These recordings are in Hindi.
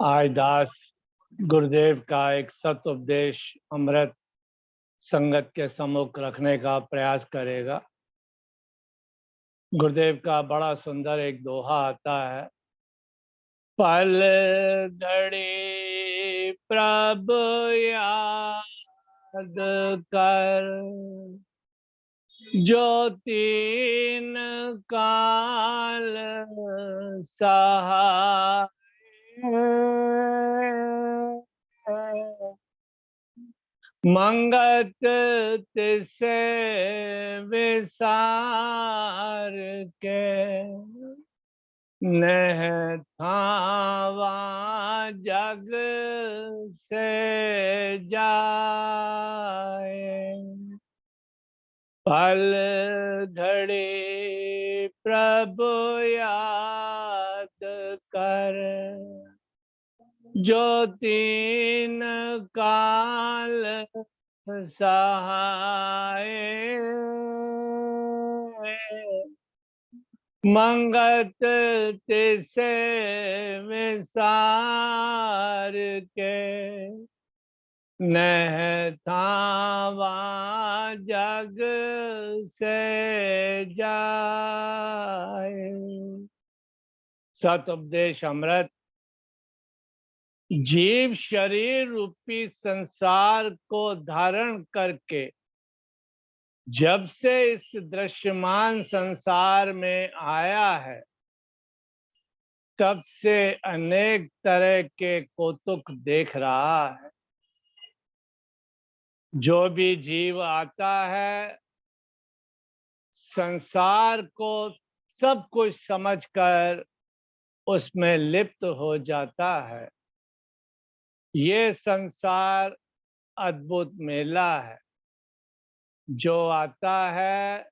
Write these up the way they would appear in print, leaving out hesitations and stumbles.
आज दास गुरुदेव का एक सत्य उपदेश अमृत संगत के सम्मुख रखने का प्रयास करेगा। गुरुदेव का बड़ा सुंदर एक दोहा आता है, पल घड़ी प्रभु याद कर, जो तीन काल सहाय, मंगत तिसे विसार के, नह थावा जग से जाए। पल घड़ी प्रभु याद कर, जो तीन काल सहाय, मंगत तिसे विसार के, नह थावा जग से जाए। सत उपदेश अमृत जीव शरीर रूपी संसार को धारण करके जब से इस दृश्यमान संसार में आया है, तब से अनेक तरह के कौतुक देख रहा है। जो भी जीव आता है, संसार को सब कुछ समझकर उसमें लिप्त हो जाता है। ये संसार अद्भुत मेला है। जो आता है,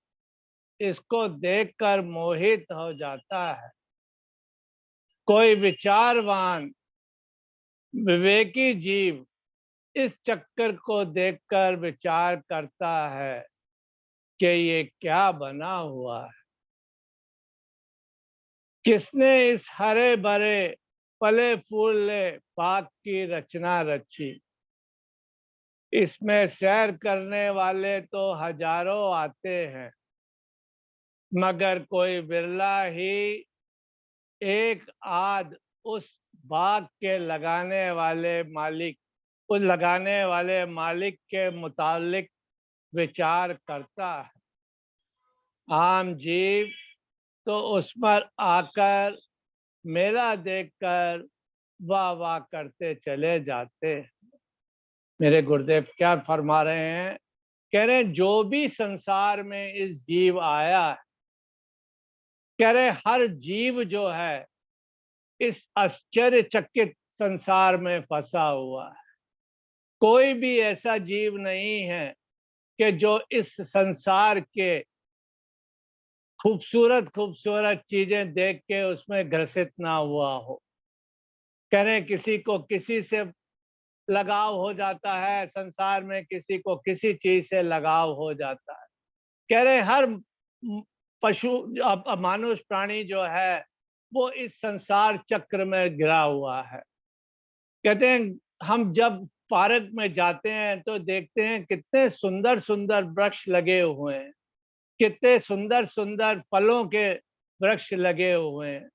इसको देखकर मोहित हो जाता है। कोई विचारवान विवेकी जीव इस चक्कर को देखकर विचार करता है कि ये क्या बना हुआ है, किसने इस हरे भरे फले फूले बाग की रचना रची। इसमें सैर करने वाले तो हजारों आते हैं, मगर कोई बिरला ही एक आध उस बाग के लगाने वाले मालिक के मुतालिक विचार करता है। आम जीव तो उस पर आकर मेला देखकर वाह वाह करते चले जाते हैं। मेरे गुरुदेव क्या फरमा रहे हैं? कह रहे हैं जो भी संसार में इस जीव आया है, कह रहे हर जीव जो है इस आश्चर्यचकित संसार में फंसा हुआ है। कोई भी ऐसा जीव नहीं है कि जो इस संसार के खूबसूरत खूबसूरत चीजें देख के उसमें ग्रसित ना हुआ हो। कह रहे किसी को किसी से लगाव हो जाता है, संसार में किसी को किसी चीज से लगाव हो जाता है। कह रहे हर पशु मानुष प्राणी जो है वो इस संसार चक्र में गिरा हुआ है। कहते हैं हम जब पार्क में जाते हैं तो देखते हैं कितने सुंदर सुंदर वृक्ष लगे हुए हैं, कितने सुंदर सुंदर फलों के वृक्ष लगे हुए हैं,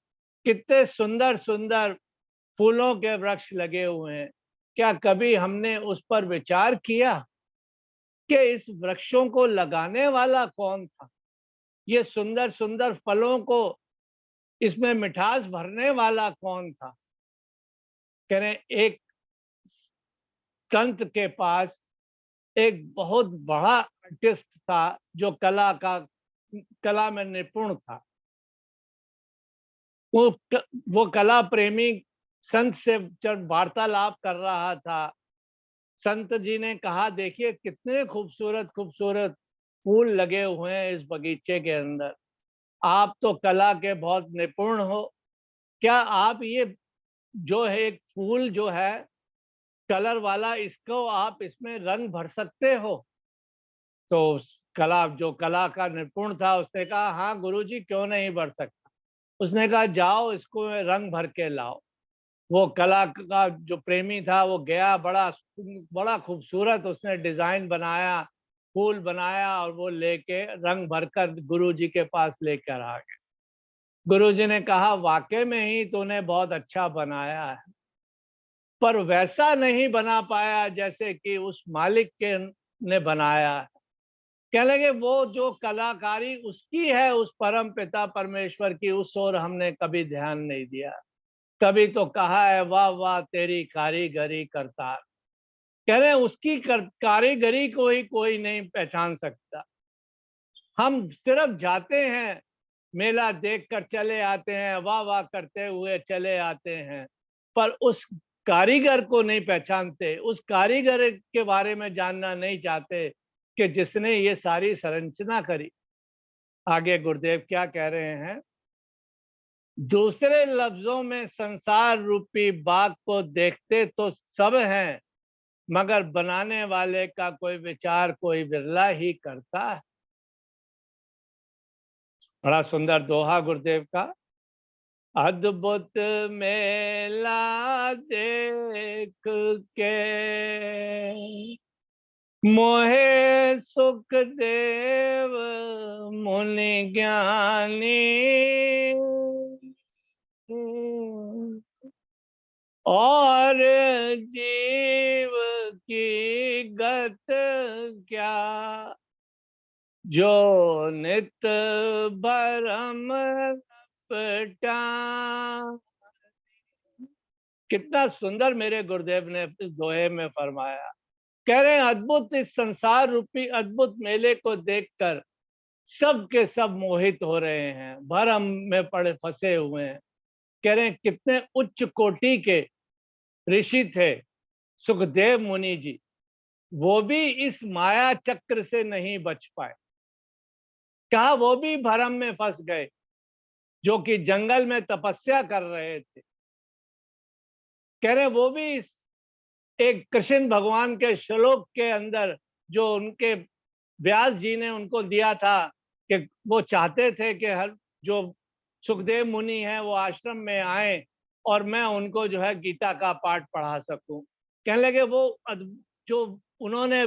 कितने सुंदर सुंदर फूलों के वृक्ष लगे हुए हैं। क्या कभी हमने उस पर विचार किया कि इस वृक्षों को लगाने वाला कौन था? ये सुंदर सुंदर फलों को इसमें मिठास भरने वाला कौन था? कह रहे एक संत के पास एक बहुत बड़ा आर्टिस्ट था जो कला में निपुण था। वो कला प्रेमी संत से जब वार्तालाप कर रहा था, संत जी ने कहा देखिए कितने खूबसूरत खूबसूरत फूल लगे हुए हैं इस बगीचे के अंदर। आप तो कला के बहुत निपुण हो, क्या आप ये जो है एक फूल जो है कलर वाला, इसको आप इसमें रंग भर सकते हो? तो जो कला का निपुण था उसने कहा हाँ गुरुजी क्यों नहीं भर सकता। उसने कहा जाओ इसको रंग भर के लाओ। वो कला का जो प्रेमी था वो गया, बड़ा खूबसूरत उसने डिजाइन बनाया, फूल बनाया और वो लेके रंग भरकर गुरुजी के पास लेकर आ गए। गुरुजी ने कहा वाकई में ही तूने बहुत अच्छा बनाया है, पर वैसा नहीं बना पाया जैसे कि उस मालिक के ने बनाया है। कह लगे वो जो कलाकारी उसकी है, उस परम पिता परमेश्वर की, उस ओर हमने कभी ध्यान नहीं दिया। तभी तो कहा है वाह वाह तेरी कारीगरी करतार। कह रहे हैं उसकी कारीगरी को ही कोई नहीं पहचान सकता। हम सिर्फ जाते हैं, मेला देख कर चले आते हैं, वाह वाह करते हुए चले आते हैं, पर उस कारीगर को नहीं पहचानते, उस कारीगर के बारे में जानना नहीं चाहते कि जिसने ये सारी संरचना करी। आगे गुरुदेव क्या कह रहे हैं? दूसरे लफ्जों में संसार रूपी बाग को देखते तो सब हैं, मगर बनाने वाले का कोई विचार कोई बिरला ही करता है। बड़ा सुंदर दोहा गुरुदेव का। अद्भुत मेला देख के मोहे सुख देव मुनि ज्ञानी, और जीव की गत क्या, जो नित भरम पटा। कितना सुंदर मेरे गुरुदेव ने इस दोहे में फरमाया। कह रहे हैं अद्भुत, इस संसार रूपी अद्भुत मेले को देखकर सब के सब मोहित हो रहे हैं, भरम में पड़े फंसे हुए हैं। कह रहे हैं कितने उच्च कोटि के ऋषि थे सुखदेव मुनि जी, वो भी इस माया चक्र से नहीं बच पाए। कहा वो भी भरम में फंस गए, जो कि जंगल में तपस्या कर रहे थे। कह रहे वो भी इस एक कृष्ण भगवान के श्लोक के अंदर जो उनके व्यास जी ने उनको दिया था कि वो चाहते थे कि हर जो सुखदेव मुनि हैं वो आश्रम में आए और मैं उनको जो है गीता का पाठ पढ़ा सकूं। कहने लगे वो जो उन्होंने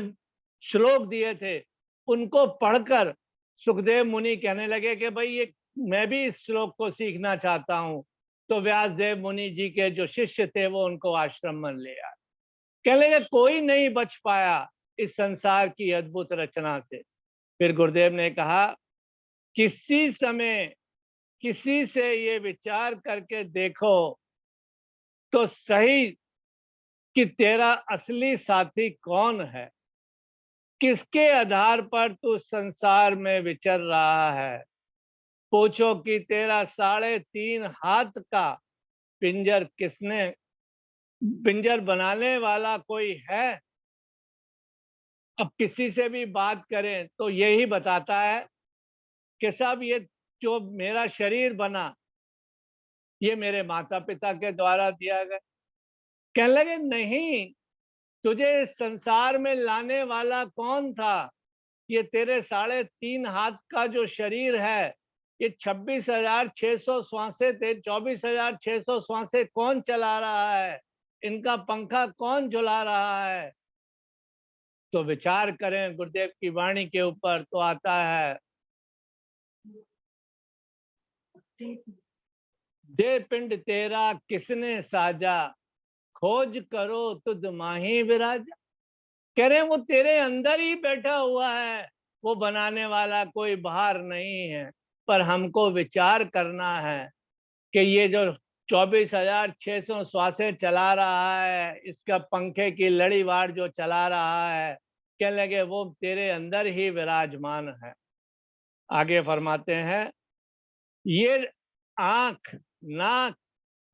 श्लोक दिए थे उनको पढ़कर सुखदेव मुनि कहने लगे कि भाई ये मैं भी इस श्लोक को सीखना चाहता हूं। तो व्यासदेव मुनि जी के जो शिष्य थे वो उनको आश्रम में ले आए। कहने लगे कोई नहीं बच पाया इस संसार की अद्भुत रचना से। फिर गुरुदेव ने कहा किसी समय किसी से ये विचार करके देखो तो सही कि तेरा असली साथी कौन है, किसके आधार पर तू संसार में विचर रहा है। पूछो कि तेरा 3.5 हाथ का पिंजर किसने, पिंजर बनाने वाला कोई है। अब किसी से भी बात करें तो यही बताता है कि साहब ये जो मेरा शरीर बना ये मेरे माता पिता के द्वारा दिया गया। कहने लगे नहीं, तुझे इस संसार में लाने वाला कौन था। ये तेरे 3.5 हाथ का जो शरीर है, ये 26,600 श्वासें, 24,600 श्वासें कौन चला रहा है, इनका पंखा कौन झुला रहा है। तो विचार करें गुरुदेव की वाणी के ऊपर तो आता है दे पिंड तेरा किसने साजा, खोज करो तुझ माही विराजा। कह रहे हैं वो तेरे अंदर ही बैठा हुआ है, वो बनाने वाला कोई बाहर नहीं है। पर हमको विचार करना है कि ये जो 24,600 श्वासें चला रहा है, इसका पंखे की लड़ी वार जो चला रहा है, कहने लगे वो तेरे अंदर ही विराजमान है। आगे फरमाते हैं ये आंख, नाक,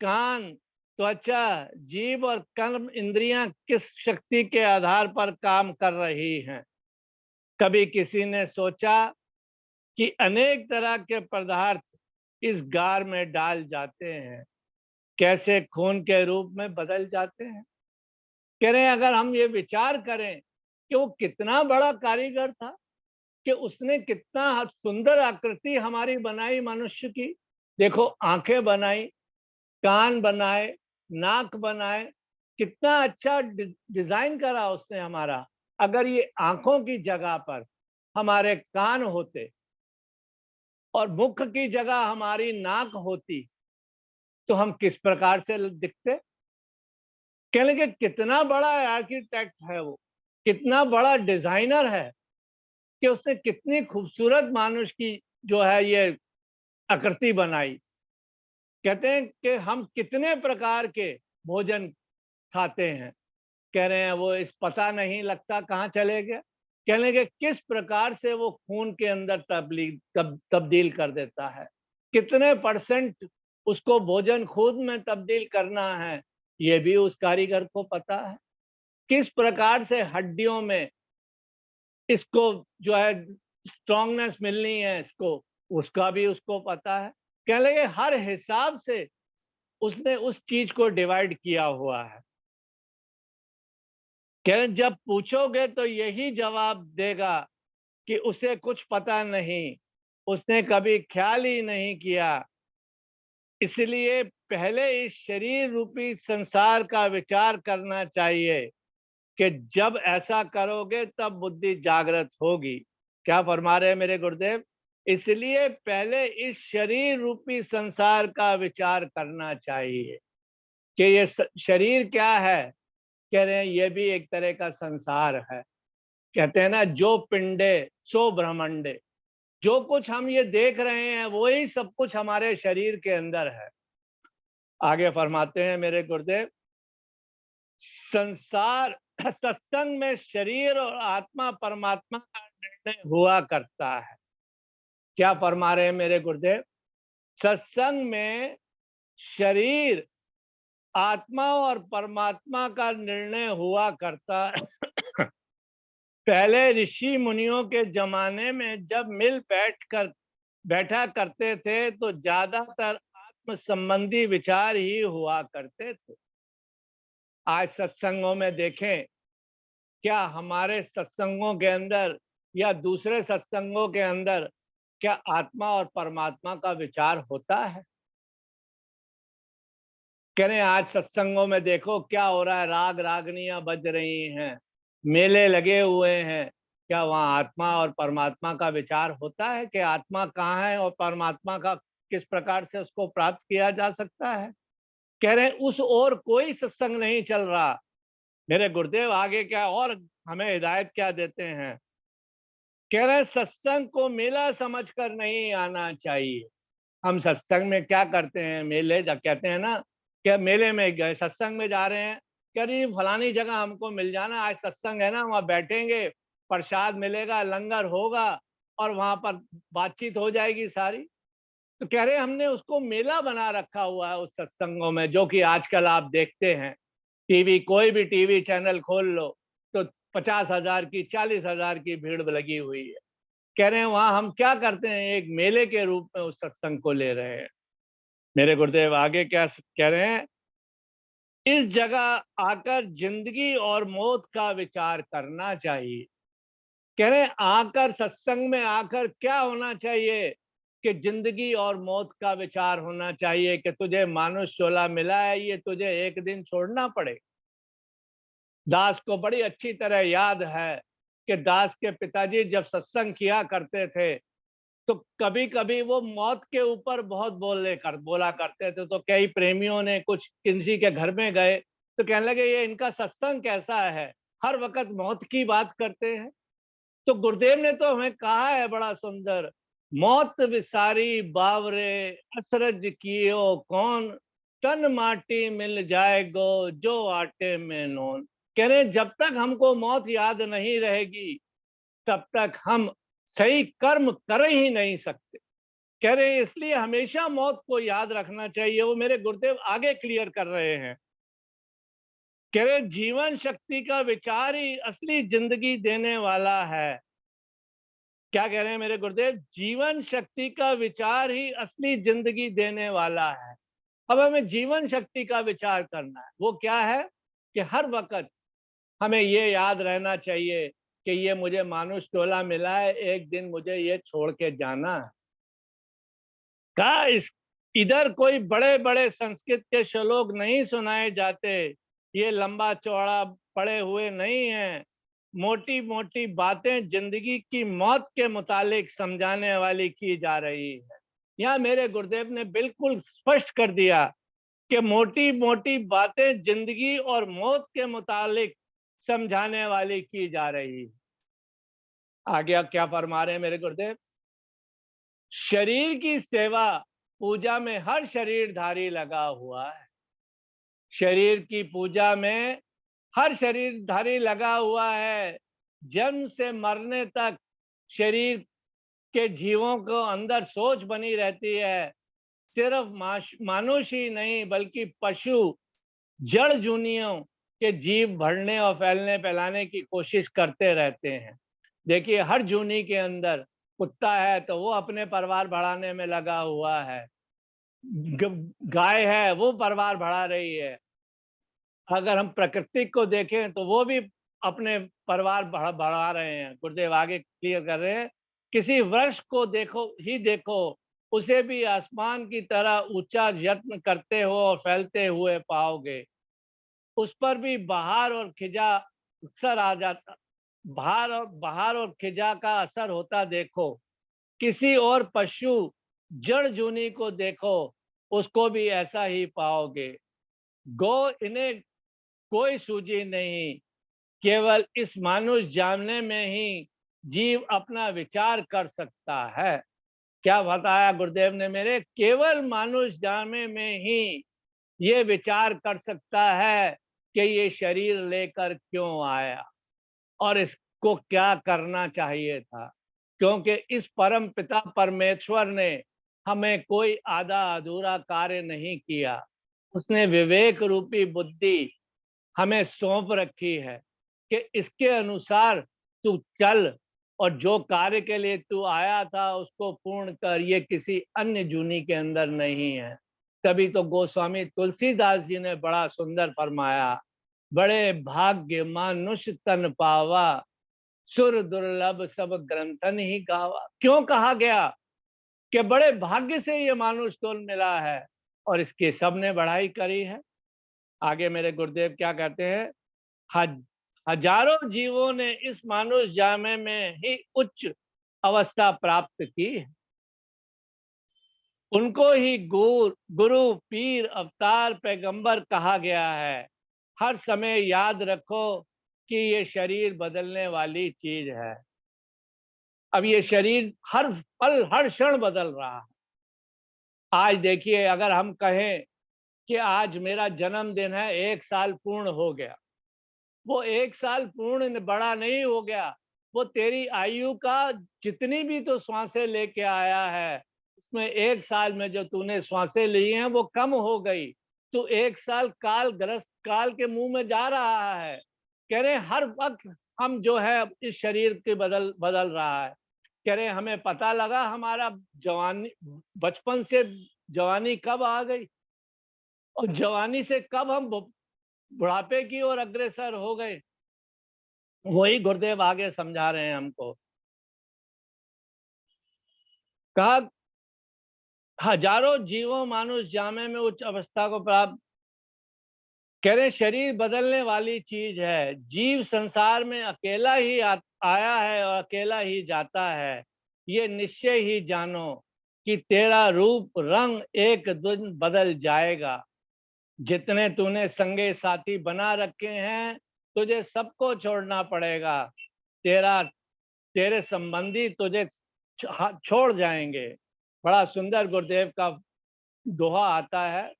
कान, त्वचा, जीभ और कर्म इंद्रियां किस शक्ति के आधार पर काम कर रही हैं। कभी किसी ने सोचा कि अनेक तरह के पदार्थ इस गार में डाल जाते हैं, कैसे खून के रूप में बदल जाते हैं। कह रहे हैं अगर हम ये विचार करें कि वो कितना बड़ा कारीगर था, कि उसने कितना सुंदर आकृति हमारी बनाई मनुष्य की। देखो आंखें बनाई, कान बनाए, नाक बनाए, कितना अच्छा डिजाइन करा उसने हमारा। अगर ये आंखों की जगह पर हमारे कान होते और मुख की जगह हमारी नाक होती तो हम किस प्रकार से दिखते। कह लेंगे कितना बड़ा आर्किटेक्ट है वो, कितना बड़ा डिजाइनर है कि उसने कितनी खूबसूरत मानुष की जो है ये आकृति बनाई। कहते हैं कि हम कितने प्रकार के भोजन खाते हैं, कह रहे हैं वो इस पता नहीं लगता कहाँ चले गए। कह लेंगे किस प्रकार से वो खून के अंदर तब्दील कर देता है, कितने परसेंट उसको भोजन खुद में तब्दील करना है ये भी उस कारीगर को पता है। किस प्रकार से हड्डियों में इसको जो है स्ट्रांगनेस मिलनी है इसको, उसका भी उसको पता है। कह लेंगे हर हिसाब से उसने उस चीज को डिवाइड किया हुआ है। कह जब पूछोगे तो यही जवाब देगा कि उसे कुछ पता नहीं, उसने कभी ख्याल ही नहीं किया। इसलिए पहले इस शरीर रूपी संसार का विचार करना चाहिए कि जब ऐसा करोगे तब बुद्धि जागृत होगी। क्या फरमा रहे हैं मेरे गुरुदेव? इसलिए पहले इस शरीर रूपी संसार का विचार करना चाहिए कि ये शरीर क्या है। कह रहे हैं ये भी एक तरह का संसार है। कहते हैं ना, जो पिंडे सो ब्रह्मंडे। जो कुछ हम ये देख रहे हैं वही सब कुछ हमारे शरीर के अंदर है। आगे फरमाते हैं मेरे गुरुदेव, संसार सत्संग में शरीर और आत्मा परमात्मा का निर्णय हुआ करता है। क्या फरमा रहे हैं मेरे गुरुदेव? सत्संग में शरीर, आत्मा और परमात्मा का निर्णय हुआ करता है। पहले ऋषि मुनियों के जमाने में जब बैठा करते थे तो ज्यादातर आत्म संबंधी विचार ही हुआ करते थे। आज सत्संगों में देखें, क्या हमारे सत्संगों के अंदर या दूसरे सत्संगों के अंदर क्या आत्मा और परमात्मा का विचार होता है? कह रहे हैं आज सत्संगों में देखो क्या हो रहा है, राग रागनियां बज रही हैं, मेले लगे हुए हैं। क्या वहाँ आत्मा और परमात्मा का विचार होता है कि आत्मा कहाँ है और परमात्मा का किस प्रकार से उसको प्राप्त किया जा सकता है? कह रहे हैं उस ओर कोई सत्संग नहीं चल रहा। मेरे गुरुदेव आगे क्या और हमें हिदायत क्या देते हैं? कह रहे हैं सत्संग को मेला समझकर नहीं आना चाहिए। हम सत्संग में क्या करते हैं, मेले कहते हैं ना, क्या मेले में गए, सत्संग में जा रहे हैं, कह रही फलानी जगह हमको मिल जाना, आज सत्संग है ना, वहाँ बैठेंगे, प्रसाद मिलेगा, लंगर होगा और वहां पर बातचीत हो जाएगी सारी। तो कह रहे हमने उसको मेला बना रखा हुआ है उस सत्संगों में, जो कि आजकल आप देखते हैं टीवी, कोई भी टीवी चैनल खोल लो तो 50,000 की 40,000 की भीड़ लगी हुई है। कह रहे हैं वहां हम क्या करते हैं, एक मेले के रूप में उस सत्संग को ले रहे हैं। मेरे गुरुदेव आगे क्या कह रहे हैं, इस जगह आकर जिंदगी और मौत का विचार करना चाहिए। कह रहे हैं आकर सत्संग में आकर क्या होना चाहिए कि जिंदगी और मौत का विचार होना चाहिए कि तुझे मानुष चोला मिला है, ये तुझे एक दिन छोड़ना पड़े। दास को बड़ी अच्छी तरह याद है कि दास के पिताजी जब सत्संग किया करते थे तो कभी कभी वो मौत के ऊपर बहुत बोला करते थे। तो कई प्रेमियों ने कुछ किसी के घर में गए तो कहने लगे ये इनका सत्संग कैसा है, हर वक्त मौत की बात करते हैं। तो गुरुदेव ने तो हमें कहा है बड़ा सुंदर, मौत विसारी बावरे असरज कियो कौन, तन माटी मिल जाएगो जो आटे में नोन। कह रहे जब तक हमको मौत याद नहीं रहेगी तब तक हम सही कर्म कर ही नहीं सकते। कह रहे हैं इसलिए हमेशा मौत को याद रखना चाहिए। वो मेरे गुरुदेव आगे क्लियर कर रहे हैं, कह रहे जीवन शक्ति का विचार ही असली जिंदगी देने वाला है। क्या कह रहे हैं मेरे गुरुदेव? जीवन शक्ति का विचार ही असली जिंदगी देने वाला है। अब हमें जीवन शक्ति का विचार करना है, वो क्या है कि हर वक्त हमें ये याद रहना चाहिए कि ये मुझे मानुष टोला मिला है, एक दिन मुझे ये छोड़ के जाना है। का इस इधर कोई बड़े बड़े संस्कृत के श्लोक नहीं सुनाए जाते, ये लंबा चौड़ा पड़े हुए नहीं है, मोटी मोटी बातें जिंदगी की मौत के मुतालिक समझाने वाली की जा रही है। यहाँ मेरे गुरुदेव ने बिल्कुल स्पष्ट कर दिया कि मोटी मोटी बातें जिंदगी और मौत के मुतालिक समझाने वाली की जा रही है। आगे अब क्या फरमा रहे हैं मेरे गुरुदेव? शरीर की सेवा पूजा में हर शरीरधारी लगा हुआ है। शरीर की पूजा में हर शरीरधारी लगा हुआ है। जन्म से मरने तक शरीर के जीवों को अंदर सोच बनी रहती है। सिर्फ मानुष ही नहीं बल्कि पशु, जड़ जूनियों के जीव बढ़ने और फैलाने की कोशिश करते रहते हैं। देखिए, हर जूनी के अंदर कुत्ता है तो वो अपने परिवार बढ़ाने में लगा हुआ है, गाय है वो परिवार बढ़ा रही है। अगर हम प्रकृति को देखें तो वो भी अपने परिवार बढ़ा रहे हैं। गुरुदेव आगे क्लियर कर रहे हैं, किसी वृक्ष को देखो, उसे भी आसमान की तरह ऊंचा यत्न करते हो और फैलते हुए पाओगे। उस पर भी बहार और खिजा अक्सर आ जाता, बहार और खिजा का असर होता देखो। किसी और पशु, जड़ जूनी को देखो, उसको भी ऐसा ही पाओगे। गो इन्हें कोई सूझी नहीं, केवल इस मानुष जानने में ही जीव अपना विचार कर सकता है। क्या बताया गुरुदेव ने मेरे? केवल मानुष जानने में ही ये विचार कर सकता है कि ये शरीर लेकर क्यों आया और इसको क्या करना चाहिए था। क्योंकि इस परम पिता परमेश्वर ने हमें कोई आधा अधूरा कार्य नहीं किया। उसने विवेक रूपी बुद्धि हमें सौंप रखी है कि इसके अनुसार तू चल और जो कार्य के लिए तू आया था उसको पूर्ण कर। ये किसी अन्य जूनी के अंदर नहीं है। तभी तो गोस्वामी तुलसीदास जी ने बड़ा सुंदर फरमाया, बड़े भाग्य मानुष तन पावा, सुर दुर्लभ सब ग्रंथन ही गावा। क्यों कहा गया कि बड़े भाग्य से ये मानुष तुल मिला है और इसकी सबने बढ़ाई करी है। आगे मेरे गुरुदेव क्या कहते हैं? हजारों जीवों ने इस मानुष जामे में ही उच्च अवस्था प्राप्त की है। उनको ही गुरु, पीर, अवतार, पैगंबर कहा गया है। हर समय याद रखो कि ये शरीर बदलने वाली चीज है। अब ये शरीर हर पल हर क्षण बदल रहा है। आज देखिए, अगर हम कहें कि आज मेरा जन्मदिन है, 1 साल पूर्ण हो गया, वो 1 साल पूर्ण बड़ा नहीं हो गया। वो तेरी आयु का जितनी भी तो श्वासें लेके आया है, उसमें 1 साल में जो तूने श्वासें ली हैं वो कम हो गई। तो 1 साल काल ग्रस्त काल के मुंह में जा रहा है। कह रहे हर वक्त हम जो है इस शरीर के बदल बदल रहा है। कह रहे हमें पता लगा हमारा जवानी, बचपन से जवानी कब आ गई और जवानी से कब हम बुढ़ापे की ओर अग्रसर हो गए। वही गुरुदेव आगे समझा रहे हैं हमको। कहा, हजारों जीवों मानुष जामे में उच्च अवस्था को प्राप्त। कह रहे शरीर बदलने वाली चीज है। जीव संसार में अकेला ही आया है और अकेला ही जाता है। ये निश्चय ही जानो कि तेरा रूप रंग एक दिन बदल जाएगा। जितने तूने संगे साथी बना रखे हैं, तुझे सबको छोड़ना पड़ेगा। तेरे संबंधी तुझे छोड़ जाएंगे। बड़ा सुंदर गुरुदेव का दोहा आता है।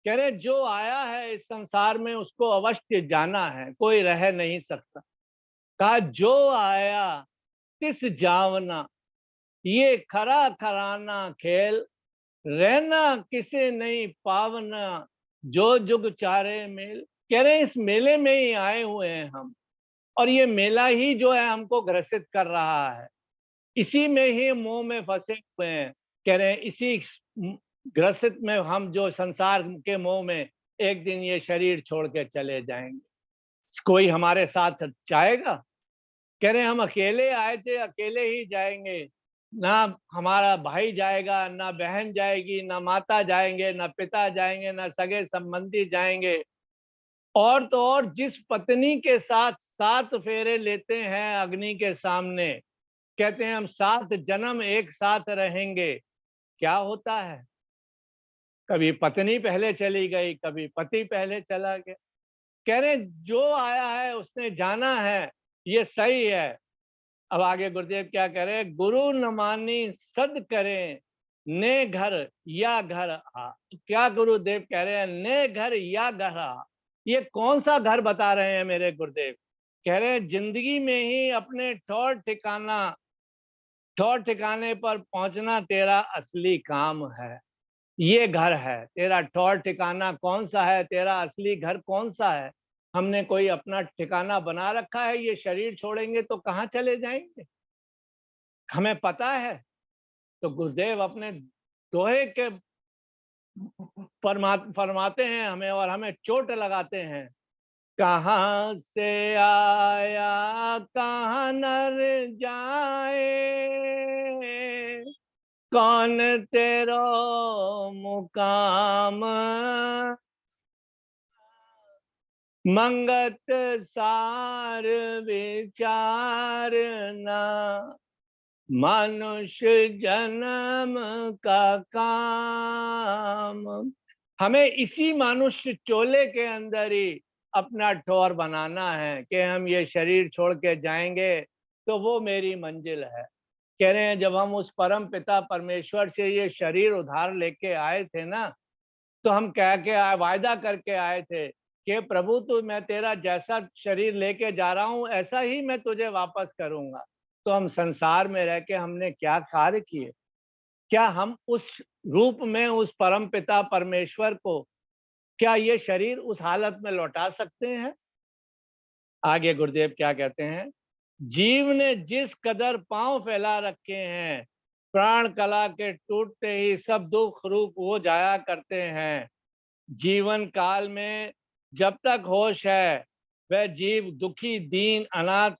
कह रहे जो आया है इस संसार में उसको अवश्य जाना है, कोई रह नहीं सकता। कहा जो आया तिस जावना, ये खरा खराना खेल, रहना किसे नहीं पावना, जो जुग चारे मेल। कह रहे इस मेले में ही आए हुए हैं हम, और ये मेला ही जो है हमको ग्रसित कर रहा है। इसी में ही मोह में फंसे हुए हैं। कह रहे हैं इसी ग्रसित में हम जो संसार के मोह में एक दिन ये शरीर छोड़ के चले जाएंगे। कोई हमारे साथ चाहेगा? कह रहे हम अकेले आए थे, अकेले ही जाएंगे। ना हमारा भाई जाएगा, ना बहन जाएगी, ना माता जाएंगे, ना पिता जाएंगे, ना सगे संबंधी जाएंगे। और तो और जिस पत्नी के साथ 7 फेरे लेते हैं अग्नि के सामने, कहते हैं हम 7 जन्म एक साथ रहेंगे, क्या होता है? कभी पत्नी पहले चली गई, कभी पति पहले चला गया। कह रहे जो आया है उसने जाना है, ये सही है। अब आगे गुरुदेव क्या कह रहे हैं? गुरु न मानी सद करें, ने घर या घर आ। क्या गुरुदेव कह रहे हैं? ने घर या घर आ। ये कौन सा घर बता रहे हैं मेरे गुरुदेव? कह रहे हैं जिंदगी में ही अपने ठौर ठिकाने पर पहुंचना तेरा असली काम है। ये घर है तेरा ठौर ठिकाना। कौन सा है तेरा असली घर? कौन सा है? हमने कोई अपना ठिकाना बना रखा है? ये शरीर छोड़ेंगे तो कहाँ चले जाएंगे, हमें पता है। तो गुरुदेव अपने दोहे के फरमाते हैं हमें, और हमें चोट लगाते हैं। कहाँ से आया कहाँ नर जाए, कौन तेरो मुकाम, मंगत सार विचारना, मनुष्य जन्म का काम। हमें इसी मनुष्य चोले के अंदर ही अपना ठौर बनाना है कि हम ये शरीर छोड़ के जाएंगे तो वो मेरी मंजिल है। कह रहे हैं जब हम उस परम पिता परमेश्वर से ये शरीर उधार लेके आए थे ना, तो हम कह के आए, वायदा करके आए थे कि प्रभु तू, मैं तेरा जैसा शरीर लेके जा रहा हूं ऐसा ही मैं तुझे वापस करूंगा। तो हम संसार में रह के हमने क्या कार्य किए? क्या हम उस रूप में उस परम पिता परमेश्वर को, क्या ये शरीर उस हालत में लौटा सकते हैं? आगे गुरुदेव क्या कहते हैं? जीव ने जिस कदर पांव फैला रखे हैं, प्राण कला के टूटते ही सब दुख रूप हो जाया करते हैं। जीवन काल में जब तक होश है, वह जीव दुखी दीन अनाथ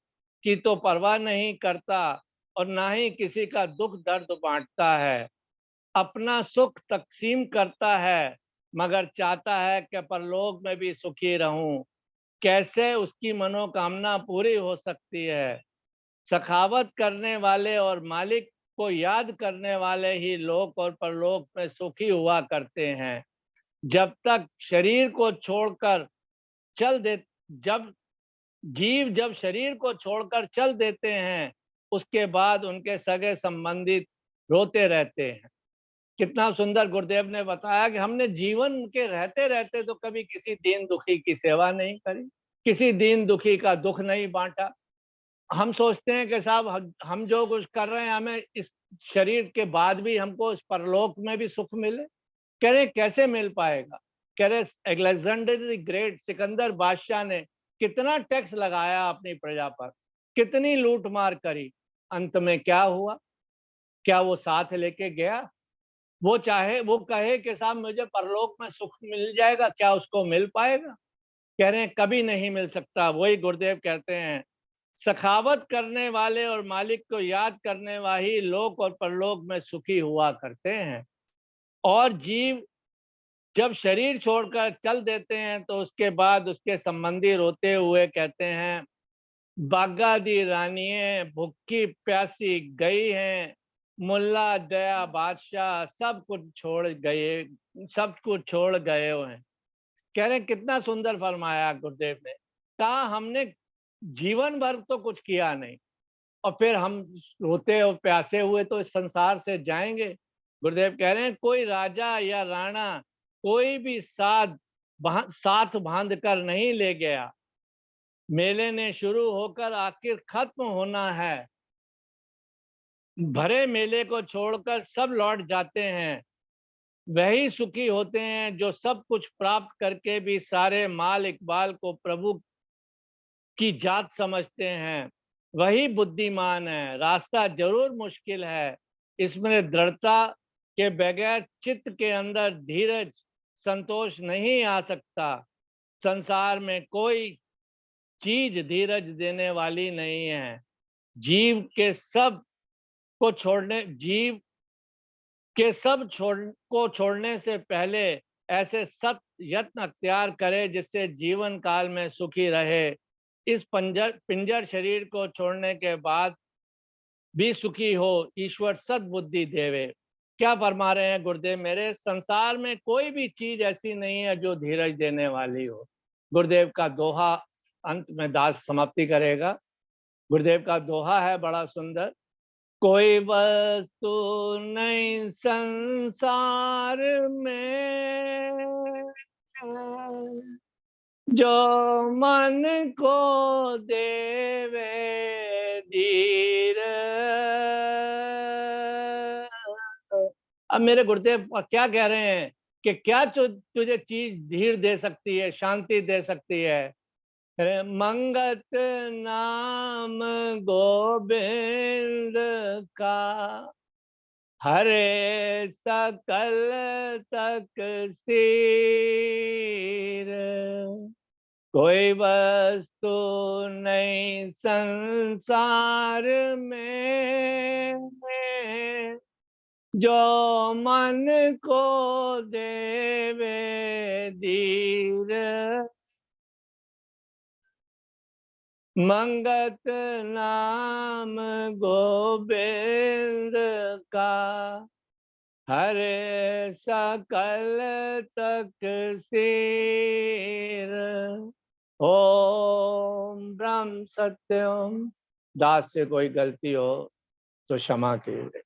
की तो परवाह नहीं करता, और ना ही किसी का दुख दर्द बांटता है। अपना सुख तकसीम करता है, मगर चाहता है कि परलोक में भी सुखी रहूं। कैसे उसकी मनोकामना पूरी हो सकती है? सखावत करने वाले और मालिक को याद करने वाले ही लोक और परलोक में सुखी हुआ करते हैं। जब तक शरीर को छोड़कर चल दे जब जब शरीर को छोड़कर चल देते हैं, उसके बाद उनके सगे संबंधित रोते रहते हैं। कितना सुंदर गुरुदेव ने बताया कि हमने जीवन के रहते रहते तो कभी किसी दीन दुखी की सेवा नहीं करी, किसी दीन दुखी का दुख नहीं बांटा। हम सोचते हैं कि साहब हम जो कुछ कर रहे हैं हमें इस शरीर के बाद भी हमको इस परलोक में भी सुख मिले। कह रहे कैसे मिल पाएगा? कह रहे अलेक्जेंडर द ग्रेट, सिकंदर बादशाह ने कितना टैक्स लगाया अपनी प्रजा पर, कितनी लूट मार करी, अंत में क्या हुआ? क्या वो साथ लेके गया? वो कहे कि साहब मुझे परलोक में सुख मिल जाएगा, क्या उसको मिल पाएगा? कह रहे हैं कभी नहीं मिल सकता। वही गुरुदेव कहते हैं, सखावत करने वाले और मालिक को याद करने वाले लोक और परलोक में सुखी हुआ करते हैं। और जीव जब शरीर छोड़कर चल देते हैं तो उसके बाद उसके संबंधी रोते हुए कहते हैं, बागा दी रानिये भूखी प्यासी गई हैं, मुल्ला दया बादशाह सब कुछ छोड़ गए हैं। कह रहे कितना सुंदर फरमाया गुरुदेव ने। कहा हमने जीवन भर तो कुछ किया नहीं, और फिर हम रोते और प्यासे हुए तो इस संसार से जाएंगे। गुरुदेव कह रहे हैं कोई राजा या राणा कोई भी साथ बांध कर नहीं ले गया। मेले ने शुरू होकर आखिर खत्म होना है। भरे मेले को छोड़कर सब लौट जाते हैं। वही सुखी होते हैं जो सब कुछ प्राप्त करके भी सारे माल इकबाल को प्रभु की जात समझते हैं। वही बुद्धिमान है। रास्ता जरूर मुश्किल है, इसमें दृढ़ता के बगैर चित्त के अंदर धीरज संतोष नहीं आ सकता। संसार में कोई चीज धीरज देने वाली नहीं है। जीव के सब को छोड़ने जीव के सब छोड़ने से पहले ऐसे सत यत्न अख्तियार करे जिससे जीवन काल में सुखी रहे। इस पिंजर शरीर को छोड़ने के बाद भी सुखी हो, ईश्वर सद्बुद्धि देवे। क्या फरमा रहे हैं गुरुदेव मेरे? संसार में कोई भी चीज ऐसी नहीं है जो धीरज देने वाली हो। गुरुदेव का दोहा अंत में दास समाप्ति करेगा। गुरुदेव का दोहा है बड़ा सुंदर। कोई वस्तु नहीं संसार में जो मन को देवे धीर। अब मेरे गुरुदेव क्या कह रहे हैं कि क्या तुझे चीज धीर दे सकती है, शांति दे सकती है? मंगत नाम गोविंद का हरे सकल तक सिर। कोई वस्तु नहीं संसार में जो मन को देवे धीर। मंगत नाम गोविंद का हरे सकल तक सिर। ओम ब्रह्म सत्यम। दास से कोई गलती हो तो क्षमा कीजिए।